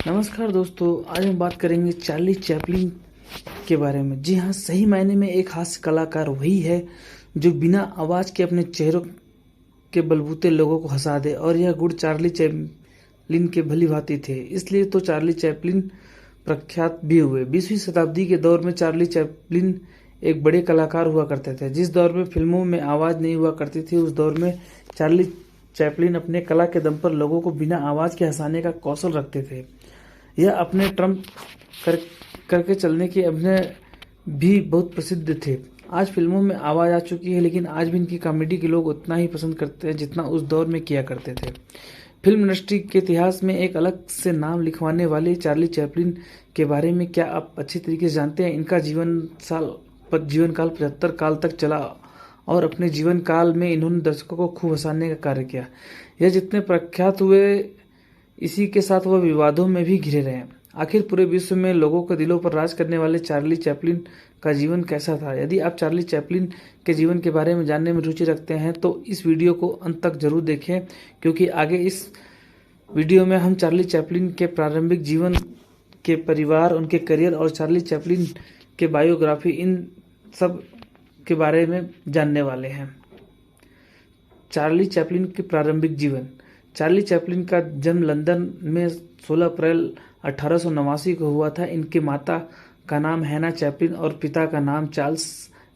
नमस्कार दोस्तों, आज हम बात करेंगे चार्ली चैपलिन के बारे में। जी हाँ, सही मायने में एक हास्य कलाकार वही है जो बिना आवाज़ के अपने चेहरों के बलबूते लोगों को हंसा दे, और यह गुण चार्ली चैपलिन के भली भांति थे। इसलिए तो चार्ली चैपलिन प्रख्यात भी हुए। 20वीं शताब्दी के दौर में चार्ली चैपलिन एक बड़े कलाकार हुआ करते थे। जिस दौर में फिल्मों में आवाज़ नहीं हुआ करती थी, उस दौर में चार्ली चैपलिन अपने कला के दम पर लोगों को बिना आवाज़ के हंसाने का कौशल रखते थे। यह अपने ट्रम्प करके चलने के अभिनय भी बहुत प्रसिद्ध थे। आज फिल्मों में आवाज़ आ चुकी है, लेकिन आज भी इनकी कॉमेडी के लोग उतना ही पसंद करते हैं जितना उस दौर में किया करते थे। फिल्म इंडस्ट्री के इतिहास में एक अलग से नाम लिखवाने वाले चार्ली चैपलिन के बारे में क्या आप अच्छी तरीके से जानते हैं? इनका जीवन काल 75 काल तक चला और अपने जीवन काल में इन्होंने दर्शकों को खूब हंसाने का कार्य किया। यह जितने प्रख्यात हुए, इसी के साथ वह विवादों में भी घिरे रहे। आखिर पूरे विश्व में लोगों के दिलों पर राज करने वाले चार्ली चैपलिन का जीवन कैसा था? यदि आप चार्ली चैपलिन के जीवन के बारे में जानने में रुचि रखते हैं तो इस वीडियो को अंत तक जरूर देखें, क्योंकि आगे इस वीडियो में हम चार्ली चैपलिन के प्रारंभिक जीवन के परिवार, उनके करियर और चार्ली चैपलिन के बायोग्राफी, इन सब के बारे में जानने वाले हैं। चार्ली चैपलिन के प्रारंभिक जीवन। चार्ली चैपलिन का जन्म लंदन में 16 अप्रैल 1889 को हुआ था। इनके माता का नाम हैना चैपलिन और पिता का नाम चार्ल्स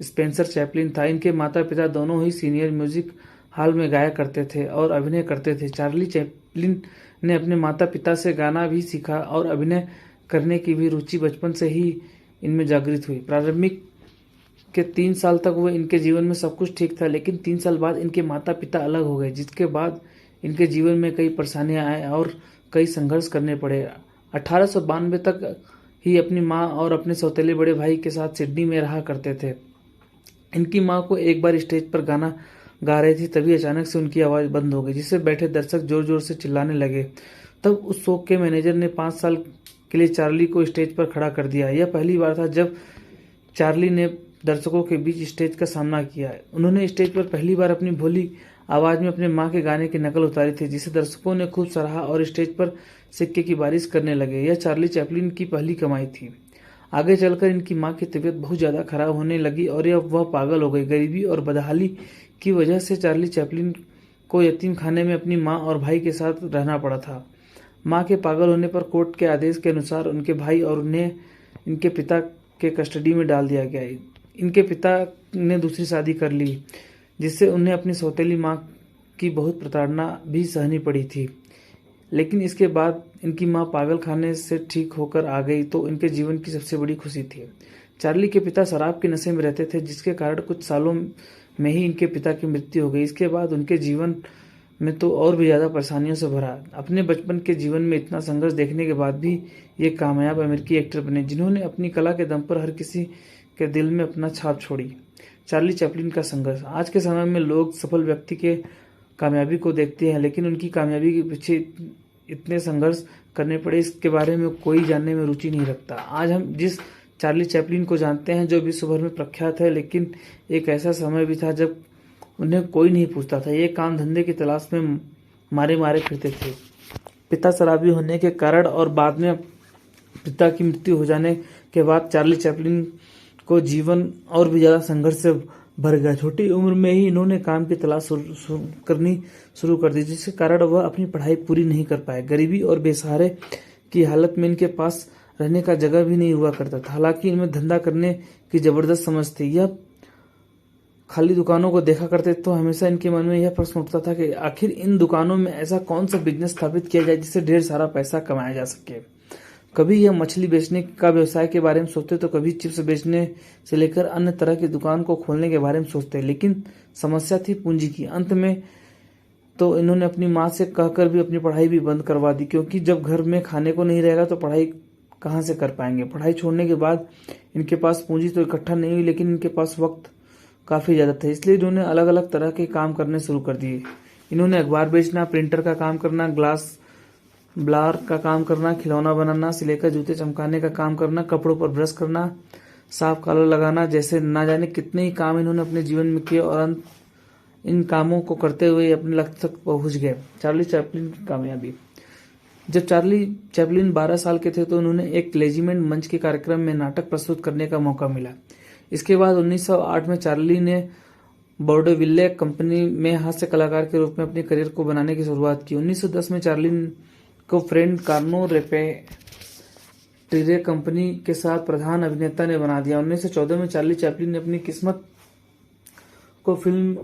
स्पेंसर चैपलिन था। इनके माता पिता दोनों ही सीनियर म्यूजिक हॉल में गाया करते थे और अभिनय करते थे। चार्ली चैपलिन ने अपने माता पिता से गाना भी सीखा और अभिनय करने की भी रुचि बचपन से ही इनमें जागृत हुई। प्रारंभिक के 3 साल तक वह इनके जीवन में सब कुछ ठीक था, लेकिन 3 साल बाद इनके माता पिता अलग हो गए, जिसके बाद इनके जीवन में कई परेशानियां आए और कई संघर्ष करने पड़े। 1892 तक ही अपनी मां और अपने सौतेले बड़े भाई के साथ सिडनी में रहा करते थे। इनकी मां को एक बार स्टेज पर गाना गा रही थी, तभी अचानक से उनकी आवाज़ बंद हो गई, जिससे बैठे दर्शक जोर जोर से चिल्लाने लगे। तब उस शो के मैनेजर ने 5 साल के लिए चार्ली को स्टेज पर खड़ा कर दिया। यह पहली बार था जब चार्ली ने दर्शकों के बीच स्टेज का सामना किया। उन्होंने स्टेज पर पहली बार अपनी भोली आवाज़ में अपने मां के गाने की नकल उतारी थी, जिसे दर्शकों ने खूब सराहा और स्टेज पर सिक्के की बारिश करने लगे। यह चार्ली चैपलिन की पहली कमाई थी। आगे चलकर इनकी मां की तबीयत बहुत ज़्यादा खराब होने लगी और वह पागल हो गई। गरीबी और बदहाली की वजह से चार्ली चैपलिन को यतीम खाने में अपनी मां और भाई के साथ रहना पड़ा था। मां के पागल होने पर कोर्ट के आदेश के अनुसार उनके भाई और उन्हें इनके पिता के कस्टडी में डाल दिया गया। इनके पिता ने दूसरी शादी कर ली, जिससे उन्हें अपनी सौतेली मां की बहुत प्रताड़ना भी सहनी पड़ी थी। लेकिन इसके बाद इनकी मां पागल खाने से ठीक होकर आ गई, तो इनके जीवन की सबसे बड़ी खुशी थी। चार्ली के पिता शराब के नशे में रहते थे, जिसके कारण कुछ सालों में ही इनके पिता की मृत्यु हो गई। इसके बाद उनके जीवन में तो और भी ज़्यादा परेशानियों से भरा। अपने बचपन के जीवन में इतना संघर्ष देखने के बाद भी ये कामयाब अमेरिकी एक्टर बने, जिन्होंने अपनी कला के दम पर हर किसी के दिल में अपना छाप छोड़ी। चार्ली चैपलिन का संघर्ष। आज के समय में लोग सफल व्यक्ति के कामयाबी को देखते हैं, लेकिन उनकी कामयाबी के पीछे इतने संघर्ष करने पड़े, इसके बारे में कोई जानने में रुचि नहीं रखता। आज हम जिस चार्ली चैपलिन को जानते हैं, जो विश्व भर में प्रख्यात है, लेकिन एक ऐसा समय भी था जब उन्हें कोई नहीं पूछता था। ये काम धंधे की तलाश में मारे मारे फिरते थे। पिता शराबी होने के कारण और बाद में पिता की मृत्यु हो जाने के बाद चार्ली चैपलिन को जीवन और भी ज़्यादा संघर्ष से भर गया। छोटी उम्र में ही इन्होंने काम की तलाश करनी शुरू कर दी, जिसके कारण वह अपनी पढ़ाई पूरी नहीं कर पाए। गरीबी और बेसहारे की हालत में इनके पास रहने का जगह भी नहीं हुआ करता था। हालांकि इनमें धंधा करने की जबरदस्त समझ थी। यह खाली दुकानों को देखा करते तो हमेशा इनके मन में यह प्रश्न उठता था कि आखिर इन दुकानों में ऐसा कौन सा बिजनेस स्थापित किया जाए जिससे ढेर सारा पैसा कमाया जा सके। कभी यह मछली बेचने का व्यवसाय के बारे में सोचते, तो कभी चिप्स बेचने से लेकर अन्य तरह की दुकान को खोलने के बारे में सोचते, लेकिन समस्या थी पूंजी की। अंत में तो इन्होंने अपनी माँ से कहकर भी अपनी पढ़ाई भी बंद करवा दी, क्योंकि जब घर में खाने को नहीं रहेगा तो पढ़ाई कहाँ से कर पाएंगे। पढ़ाई छोड़ने के बाद इनके पास पूंजी तो इकट्ठा नहीं हुई, लेकिन इनके पास वक्त काफ़ी ज़्यादा था, इसलिए इन्होंने अलग अलग तरह के काम करने शुरू कर दिए। इन्होंने अखबार बेचना, प्रिंटर का काम करना, ग्लास ब्लार का काम करना, खिलौना बनाना से लेकर जूते चमकाने का काम करना, कपड़ों पर ब्रश करना, साफ कलर लगाना, जैसे ना जाने कितने ही काम इन्होंने अपने जीवन में किए और इन कामों को करते हुए अपने लक्ष्य तक पहुंच गए। चार्ली चैपलिन की कामयाबी। जब चार्ली चैपलिन 12 साल के थे तो उन्होंने एक लेजिमेंट मंच के कार्यक्रम में नाटक प्रस्तुत करने का मौका मिला। इसके बाद 1908 में चार्ली ने वॉडेविले कंपनी में हास्य कलाकार के रूप में अपने करियर को बनाने की शुरुआत की। 1910 में चार्ली को फ्रेंड कार्नो रेपेटिरे कंपनी के साथ प्रधान अभिनेता ने बना दिया। 1914 में चार्ली चैपलिन ने अपनी किस्मत को फिल्म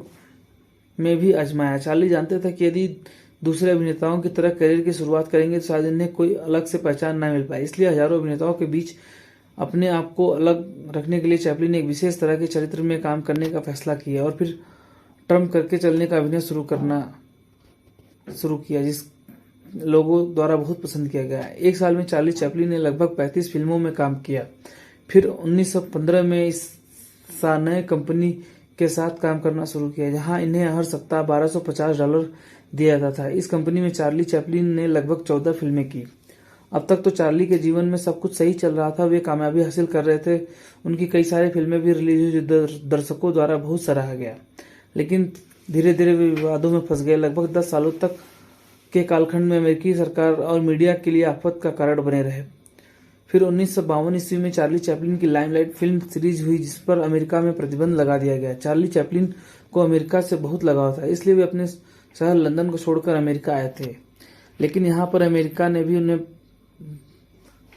में भी आजमाया। चार्ली जानते थे कि यदि दूसरे अभिनेताओं की तरह करियर की शुरुआत करेंगे तो शायद इन्हें कोई अलग से पहचान न मिल पाए। इसलिए हजारों अभिनेताओं के बीच अपने आप को अलग रखने के लिए चैपलिन ने एक विशेष तरह के चरित्र में काम करने का फैसला किया और फिर टर्म करके चलने का अभिनय शुरू किया, जिस लोगों द्वारा बहुत पसंद किया गया। एक साल में चार्ली चैपलिन ने लगभग 35 फिल्मों में काम किया। फिर 1915 में इस नए कंपनी के साथ काम करना शुरू किया, जहां इन्हें हर सप्ताह $1250 दिया जाता था। इस कंपनी में चार्ली चैपलिन ने लगभग 14 फिल्में की। अब तक तो चार्ली के जीवन में सब कुछ सही चल रहा था, वे कामयाबी हासिल कर रहे थे, उनकी कई सारी फिल्में भी रिलीज हुई जो दर्शकों द्वारा बहुत सराहा गया। लेकिन धीरे धीरे वे विवादों में फंस गए। लगभग 10 सालों तक के कालखंड में अमेरिकी सरकार और मीडिया के लिए आफत का कारण बने रहे। फिर 1952 ईस्वी में चार्ली चैपलिन की लाइमलाइट फिल्म सीरीज हुई, जिस पर अमेरिका में प्रतिबंध लगा दिया गया। चार्ली चैपलिन को अमेरिका से बहुत लगाव था, इसलिए वे अपने शहर लंदन को छोड़कर अमेरिका आए थे। लेकिन यहाँ पर अमेरिका ने भी उन्हें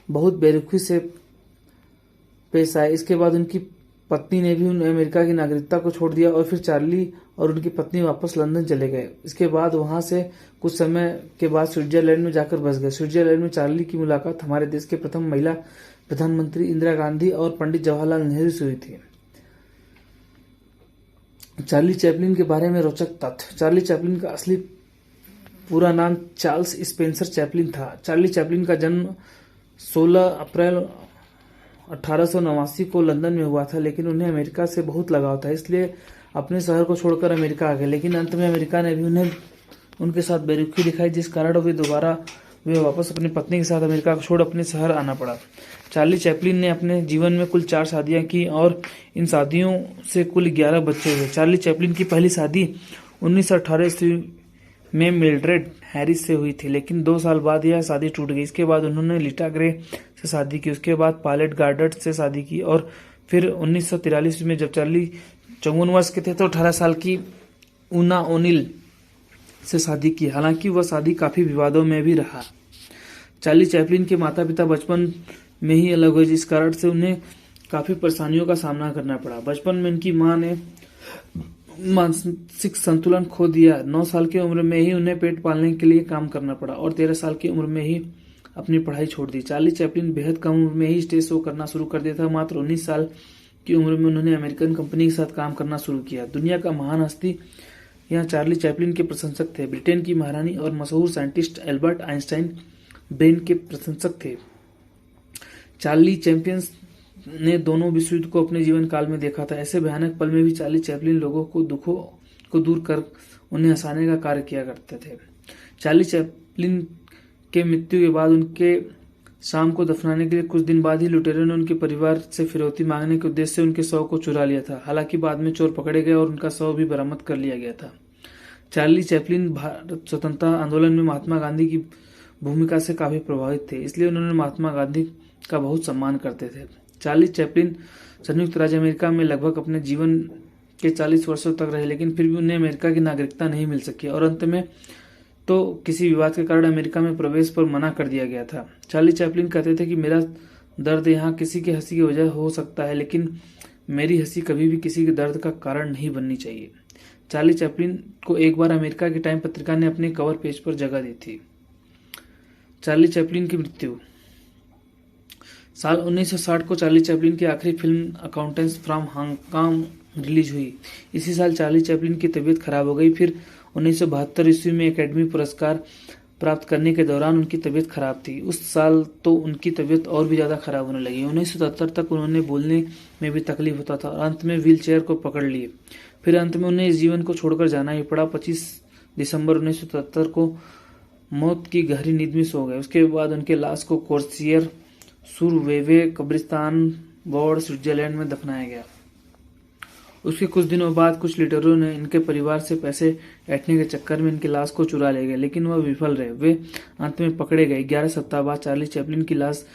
बहुत बेरुखी से पेश आए। इसके बाद उनकी पत्नी ने भी उन्हें अमेरिका की नागरिकता को छोड़ दिया और फिर चार्ली और उनकी पत्नी वापस लंदन चले गए। इसके बाद वहां से कुछ समय के बाद स्विट्जरलैंड में जाकर बस गए। स्विट्जरलैंड में चार्ली की मुलाकात हमारे देश के प्रथम महिला प्रधानमंत्री इंदिरा गांधी और पंडित जवाहरलाल नेहरू से हुई थी। चार्ली चैपलिन के बारे में रोचक तथ्य। चार्ली चैपलिन का असली पूरा नाम चार्ल्स स्पेंसर चैपलिन था। चार्ली चैपलिन का जन्म 16 अप्रैल 1889 को लंदन में हुआ था, लेकिन उन्हें अमेरिका से बहुत लगाव था, इसलिए अपने शहर को छोड़कर अमेरिका आ गए। लेकिन अंत में अमेरिका ने भी उन्हें उनके साथ बेरुखी दिखाई, जिस कारण वे वापस अपनी पत्नी के साथ अमेरिका को छोड़ अपने शहर आना पड़ा। चार्ली चैपलिन ने अपने जीवन में कुल 4 शादियां की और इन शादियों से कुल 11 बच्चे हुए। चार्ली चैपलिन की पहली शादी 1918 ईस्वी में मिल्ड्रेड हैरिस से हुई थी, लेकिन 2 साल बाद यह शादी टूट गई। इसके बाद उन्होंने लीटा ग्रे से शादी की, उसके बाद पायलट गार्डट से शादी की और फिर 1943 में जब चार्ली 54 वर्ष के थे तो 18 साल की ऊना ओनिल से शादी की। हालांकि वह शादी काफी विवादों में भी रहा। चार्ली चैपलिन के माता पिता बचपन में ही अलग हुए, जिस कारण से उन्हें काफी परेशानियों का सामना करना पड़ा। बचपन में इनकी मां ने मानसिक संतुलन खो दिया। 9 साल की उम्र में ही उन्हें पेट पालने के लिए काम करना पड़ा और 13 साल की उम्र में ही अपनी पढ़ाई छोड़ दी। चार्ली चैपलिन बेहद कम उम्र में ही स्टेज शो करना शुरू कर दिया था। मात्र 19 साल की उम्र में उन्होंने अमेरिकन कंपनी के साथ काम करना शुरू किया। दुनिया का महान हस्ती यहाँ चार्ली चैपलिन के प्रशंसक थे। ब्रिटेन की महारानी और मशहूर साइंटिस्ट एल्बर्ट आइंस्टाइन ब्रेन के प्रशंसक थे। चार्ली चैपलिन ने दोनों विश्व युद्ध को अपने जीवन काल में देखा था। ऐसे भयानक पल में भी चार्ली चैपलिन लोगों को दुखों को दूर कर उन्हें हंसाने का कार्य किया करते थे। चार्ली चैपलिन के मृत्यु के बाद उनके शाम को दफनाने के लिए कुछ दिन बाद ही लुटेरों ने उनके परिवार से फिरौती मांगने के उद्देश्य से उनके शव को चुरा लिया था। हालांकि बाद में चोर पकड़े गए और उनका शव भी बरामद कर लिया गया था। चार्ली चैपलिन भारत स्वतंत्रता आंदोलन में महात्मा गांधी की भूमिका से काफी प्रभावित थे, इसलिए उन्होंने महात्मा गांधी का बहुत सम्मान करते थे। चार्ली चैपलिन संयुक्त राज्य अमेरिका में लगभग अपने जीवन के 40 वर्षों तक रहे, लेकिन फिर भी उन्हें अमेरिका की नागरिकता नहीं मिल सकी और अंत में तो किसी विवाद के कारण अमेरिका में प्रवेश पर मना कर दिया गया था। चार्ली चैपलिन कहते थे कि मेरा दर्द यहाँ किसी की हंसी की वजह हो सकता है, लेकिन मेरी हंसी कभी भी किसी के दर्द का कारण नहीं बननी चाहिए। चार्ली चैपलिन को एक बार अमेरिका की टाइम पत्रिका ने अपने कवर पेज पर जगह दी थी। चार्ली चैपलिन की मृत्यु। साल 1960 को चार्ली चैपलिन की आखिरी film accountants from Hong Kong release हुई। इसी साल चार्ली चैपलिन की तबीयत खराब हो गई। फिर 1972 ईस्वी में एकेडमी पुरस्कार प्राप्त करने के दौरान उनकी तबीयत खराब थी। उस साल तो उनकी तबीयत और भी ज्यादा खराब होने लगी। 1977 तक उन्होंने बोलने में भी तकलीफ होता था और अंत में व्हील चेयर को पकड़ लिए। फिर अंत में उन्हें इस जीवन को छोड़कर जाना ही पड़ा। 25 दिसंबर 1977 को मौत की गहरी नींद में सो गए। उसके बाद उनके लाश को कोर्सियर सुरवेवे कब्रिस्तान बोर्ड स्विट्जरलैंड में दफनाया गया। उसके कुछ दिनों बाद कुछ लुटेरों ने इनके परिवार से पैसे ऐंठने के चक्कर में इनकी लाश को चुरा ले गए, लेकिन वह विफल रहे। वे अंत में पकड़े गए। 11 सप्ताह बाद चार्ली चैपलिन की लाश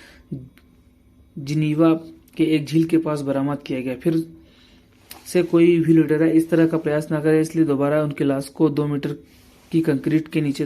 जिनीवा के एक झील के पास बरामद किया गया। फिर से कोई भी लुटेरा इस तरह का प्रयास न करे, इसलिए दोबारा उनकी लाश को 2 मीटर की कंक्रीट के नीचे